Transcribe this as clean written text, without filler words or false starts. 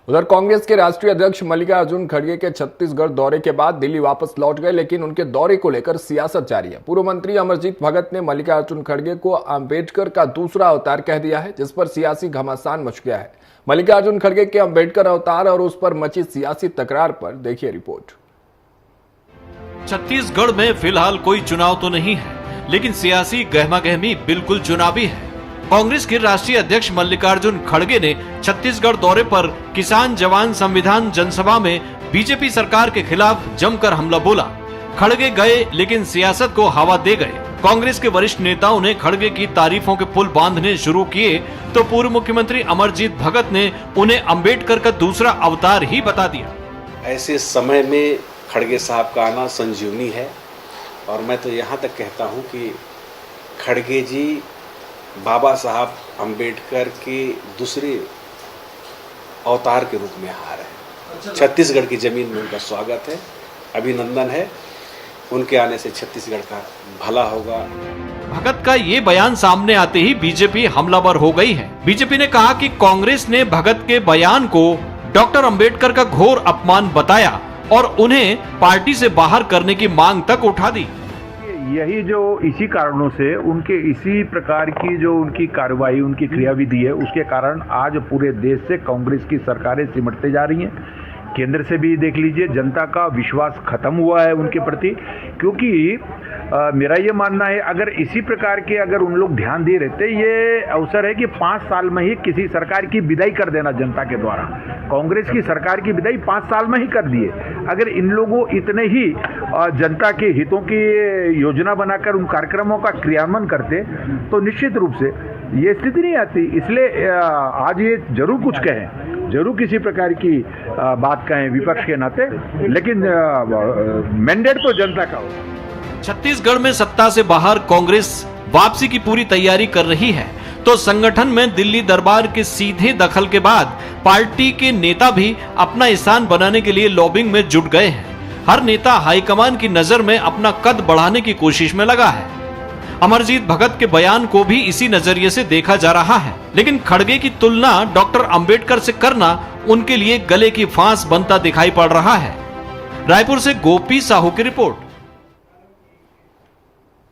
उधर कांग्रेस के राष्ट्रीय अध्यक्ष मल्लिकार्जुन खड़गे के छत्तीसगढ़ दौरे के बाद दिल्ली वापस लौट गए, लेकिन उनके दौरे को लेकर सियासत जारी है। पूर्व मंत्री अमरजीत भगत ने मल्लिकार्जुन खड़गे को अंबेडकर का दूसरा अवतार कह दिया है, जिस पर सियासी घमासान मच गया है। मल्लिकार्जुन खड़गे के अंबेडकर अवतार और उस पर मची सियासी तकरार पर देखिए रिपोर्ट। छत्तीसगढ़ में फिलहाल कोई चुनाव तो नहीं है, लेकिन सियासी गहमागहमी बिल्कुल चुनावी है। कांग्रेस के राष्ट्रीय अध्यक्ष मल्लिकार्जुन खड़गे ने छत्तीसगढ़ दौरे पर किसान जवान संविधान जनसभा में बीजेपी सरकार के खिलाफ जमकर हमला बोला। खड़गे गए लेकिन सियासत को हवा दे गए। कांग्रेस के वरिष्ठ नेताओं ने खड़गे की तारीफों के पुल बांधने शुरू किए तो पूर्व मुख्यमंत्री अमरजीत भगत ने उन्हें अंबेडकर का दूसरा अवतार ही बता दिया। ऐसे समय में खड़गे साहब का आना संजीवनी है और मैं तो यहाँ तक कहता हूँ कि खड़गे जी बाबा साहब अंबेडकर के दूसरे अवतार के रूप में आ रहे हैं। छत्तीसगढ़ की जमीन में उनका स्वागत है, अभिनंदन है। उनके आने से छत्तीसगढ़ का भला होगा। भगत का ये बयान सामने आते ही बीजेपी हमलावर हो गई है। बीजेपी ने कहा कि कांग्रेस ने भगत के बयान को डॉक्टर अंबेडकर का घोर अपमान बताया और उन्हें पार्टी से बाहर करने की मांग तक उठा दी। यही जो इसी कारणों से उनके इसी प्रकार की जो उनकी कार्रवाई उनकी क्रियाविधि है, उसके कारण आज पूरे देश से कांग्रेस की सरकारें सिमटते जा रही हैं। केंद्र से भी देख लीजिए, जनता का विश्वास खत्म हुआ है उनके प्रति, क्योंकि मेरा ये मानना है अगर इसी प्रकार के अगर उन लोग ध्यान दे रहते, ये अवसर है कि 5 साल में ही किसी सरकार की विदाई कर देना जनता के द्वारा। कांग्रेस की सरकार की विदाई 5 साल में ही कर दिए। अगर इन लोगों इतने ही जनता के हितों की योजना बनाकर उन कार्यक्रमों का क्रियान्वयन करते तो निश्चित रूप से ये स्थिति नहीं आती। इसलिए आज ये जरूर कुछ कहें, जरूर किसी प्रकार की बात कहें विपक्ष के नाते, लेकिन मैंडेट तो जनता का हो। छत्तीसगढ़ में सत्ता से बाहर कांग्रेस वापसी की पूरी तैयारी कर रही है, तो संगठन में दिल्ली दरबार के सीधे दखल के बाद पार्टी के नेता भी अपना स्थान बनाने के लिए लॉबिंग में जुट गए हैं। हर नेता हाईकमान की नजर में अपना कद बढ़ाने की कोशिश में लगा है। अमरजीत भगत के बयान को भी इसी नजरिए से देखा जा रहा है, लेकिन खड़गे की तुलना डॉक्टर अंबेडकर से करना उनके लिए गले की फांस बनता दिखाई पड़ रहा है। रायपुर से गोपी साहू की रिपोर्ट।